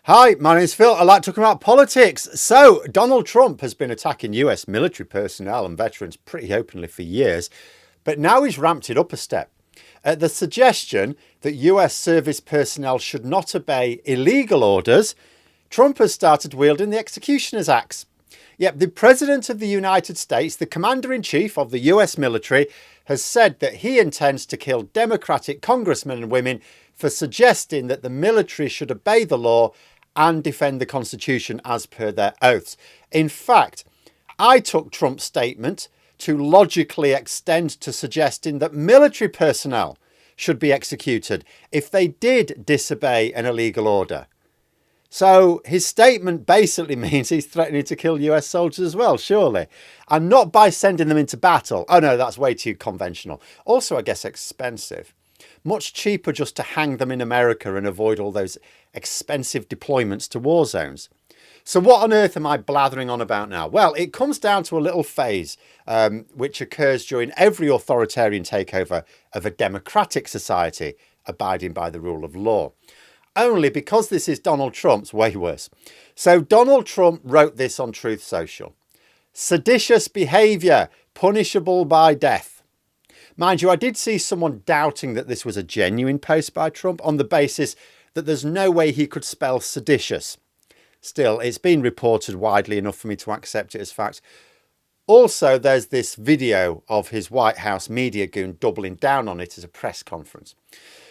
Hi, my name's Phil. I like talking about politics. So, Donald Trump has been attacking US military personnel and veterans pretty openly for years, but now he's ramped it up a step. At the suggestion that US service personnel should not obey illegal orders, Trump has started wielding the executioner's axe. Yep, the President of the United States, the Commander-in-Chief of the US military, has said that he intends to kill Democratic congressmen and women for suggesting that the military should obey the law and defend the Constitution as per their oaths. In fact, I took Trump's statement to logically extend to suggesting that military personnel should be executed if they did disobey an illegal order. So his statement basically means he's threatening to kill US soldiers as well, surely. And not by sending them into battle. Oh no, that's way too conventional. Also, I guess expensive. Much cheaper just to hang them in America and avoid all those expensive deployments to war zones. So what on earth am I blathering on about now? Well, it comes down to a little phase which occurs during every authoritarian takeover of a democratic society abiding by the rule of law. Only because this is Donald Trump's way worse. So Donald Trump wrote this on Truth Social. Seditious behaviour, punishable by death. Mind you, I did see someone doubting that this was a genuine post by Trump on the basis that there's no way he could spell seditious. Still, it's been reported widely enough for me to accept it as fact. Also, there's this video of his White House media goon doubling down on it as a press conference.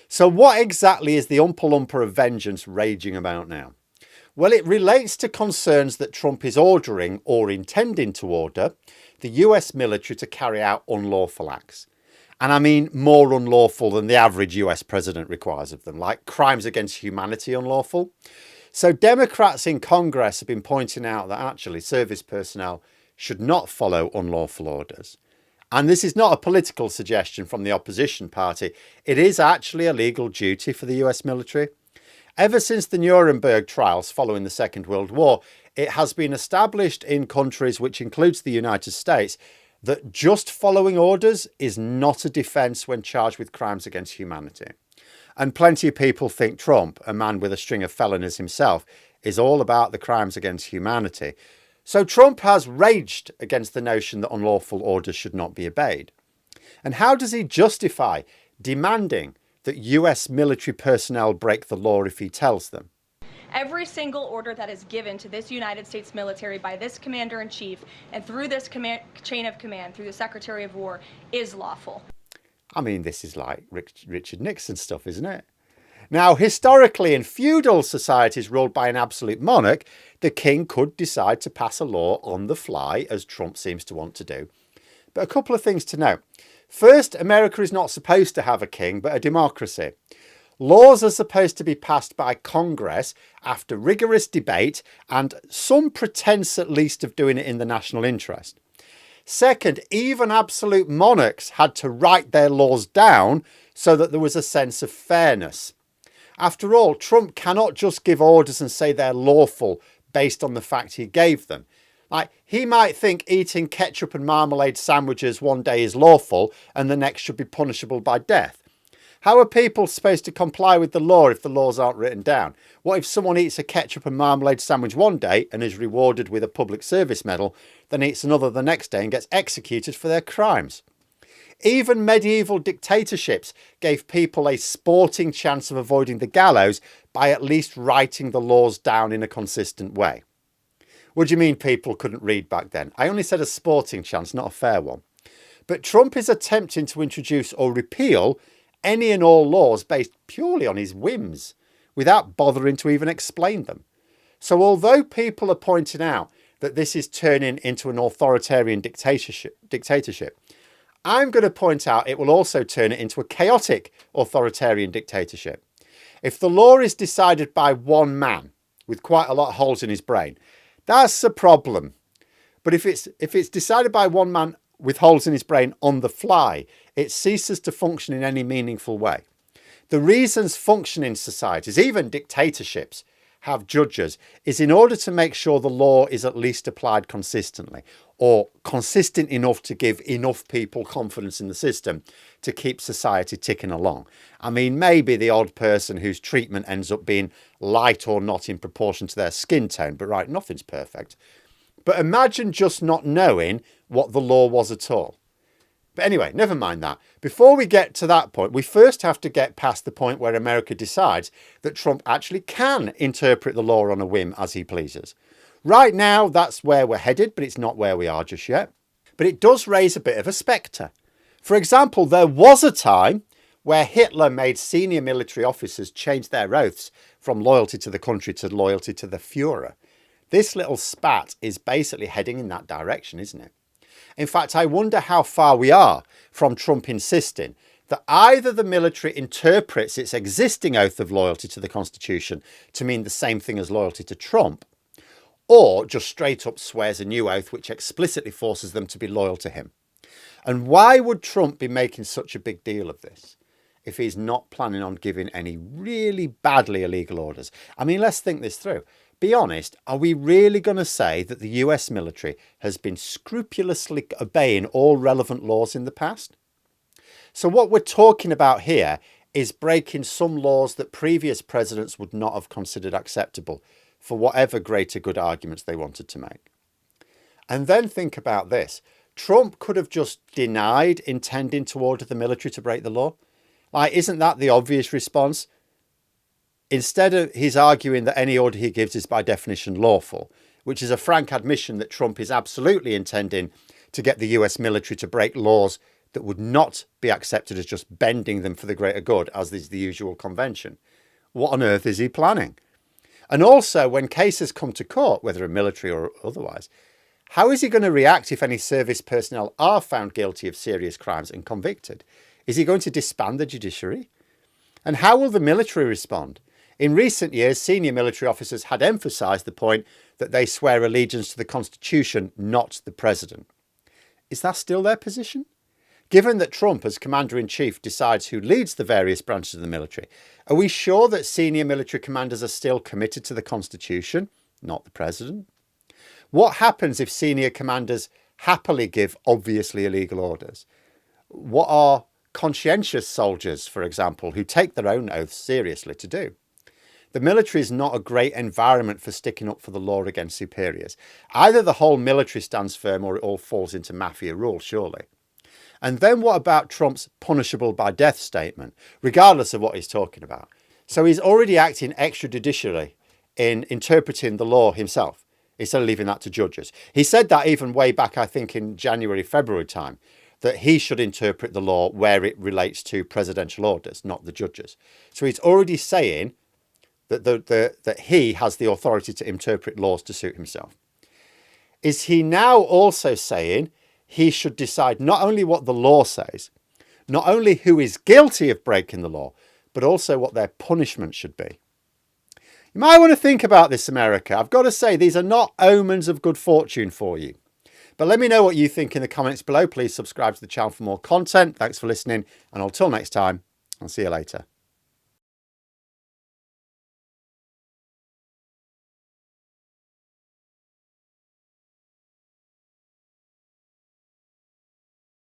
So what exactly is the umpa-lumpa of vengeance raging about now? Well, it relates to concerns that Trump is ordering or intending to order the US military to carry out unlawful acts. And I mean more unlawful than the average US president requires of them, like crimes against humanity unlawful. So Democrats in Congress have been pointing out that actually service personnel should not follow unlawful orders. And this is not a political suggestion from the opposition party. It is actually a legal duty for the US military. Ever since the Nuremberg trials following the Second World War, it has been established in countries, which includes the United States, that just following orders is not a defence when charged with crimes against humanity. And plenty of people think Trump, a man with a string of felonies himself, is all about the crimes against humanity. So Trump has raged against the notion that unlawful orders should not be obeyed. And how does he justify demanding that US military personnel break the law if he tells them? Every single order that is given to this United States military by this commander-in-chief and through this chain of command, through the Secretary of War, is lawful. I mean, this is like Richard Nixon stuff, isn't it? Now, historically, in feudal societies ruled by an absolute monarch, the king could decide to pass a law on the fly, as Trump seems to want to do. But a couple of things to note. First, America is not supposed to have a king, but a democracy. Laws are supposed to be passed by Congress after rigorous debate and some pretense at least of doing it in the national interest. Second, even absolute monarchs had to write their laws down so that there was a sense of fairness. After all, Trump cannot just give orders and say they're lawful based on the fact he gave them. Like, he might think eating ketchup and marmalade sandwiches one day is lawful and the next should be punishable by death. How are people supposed to comply with the law if the laws aren't written down? What if someone eats a ketchup and marmalade sandwich one day and is rewarded with a public service medal, then eats another the next day and gets executed for their crimes? Even medieval dictatorships gave people a sporting chance of avoiding the gallows by at least writing the laws down in a consistent way. What do you mean people couldn't read back then? I only said a sporting chance, not a fair one. But Trump is attempting to introduce or repeal any and all laws based purely on his whims, without bothering to even explain them. So although people are pointing out that this is turning into an authoritarian dictatorship, I'm going to point out it will also turn it into a chaotic authoritarian dictatorship. If the law is decided by one man with quite a lot of holes in his brain, that's a problem. But if it's decided by one man with holes in his brain on the fly, it ceases to function in any meaningful way. The reasons functioning societies, even dictatorships, have judges is in order to make sure the law is at least applied consistently, or consistent enough to give enough people confidence in the system to keep society ticking along. I mean, maybe the odd person whose treatment ends up being light or not in proportion to their skin tone, but right, nothing's perfect. But imagine just not knowing what the law was at all. But anyway, never mind that. Before we get to that point, we first have to get past the point where America decides that Trump actually can interpret the law on a whim as he pleases. Right now, that's where we're headed, but it's not where we are just yet. But it does raise a bit of a spectre. For example, there was a time where Hitler made senior military officers change their oaths from loyalty to the country to loyalty to the Führer. This little spat is basically heading in that direction, isn't it? In fact, I wonder how far we are from Trump insisting that either the military interprets its existing oath of loyalty to the Constitution to mean the same thing as loyalty to Trump, or just straight up swears a new oath which explicitly forces them to be loyal to him. And why would Trump be making such a big deal of this if he's not planning on giving any really badly illegal orders? I mean, let's think this through. Be honest, are we really going to say that the US military has been scrupulously obeying all relevant laws in the past? So what we're talking about here is breaking some laws that previous presidents would not have considered acceptable for whatever greater good arguments they wanted to make. And then think about this. Trump could have just denied intending to order the military to break the law. Like, isn't that the obvious response? Instead of he's arguing that any order he gives is by definition lawful, which is a frank admission that Trump is absolutely intending to get the US military to break laws that would not be accepted as just bending them for the greater good, as is the usual convention. What on earth is he planning? And also, when cases come to court, whether in military or otherwise, how is he going to react if any service personnel are found guilty of serious crimes and convicted? Is he going to disband the judiciary? And how will the military respond? In recent years, senior military officers had emphasised the point that they swear allegiance to the Constitution, not the president. Is that still their position? Given that Trump, as commander-in-chief, decides who leads the various branches of the military, are we sure that senior military commanders are still committed to the Constitution, not the president? What happens if senior commanders happily give obviously illegal orders? What are conscientious soldiers, for example, who take their own oaths seriously to do? The military is not a great environment for sticking up for the law against superiors. Either the whole military stands firm or it all falls into mafia rule, surely. And then what about Trump's punishable by death statement, regardless of what he's talking about? So he's already acting extrajudicially in interpreting the law himself, instead of leaving that to judges. He said that even way back, I think, in January, February time, that he should interpret the law where it relates to presidential orders, not the judges. So he's already saying that he has the authority to interpret laws to suit himself. Is he now also saying he should decide not only what the law says, not only who is guilty of breaking the law, but also what their punishment should be? You might want to think about this, America. I've got to say, these are not omens of good fortune for you. But let me know what you think in the comments below. Please subscribe to the channel for more content. Thanks for listening. And until next time, I'll see you later.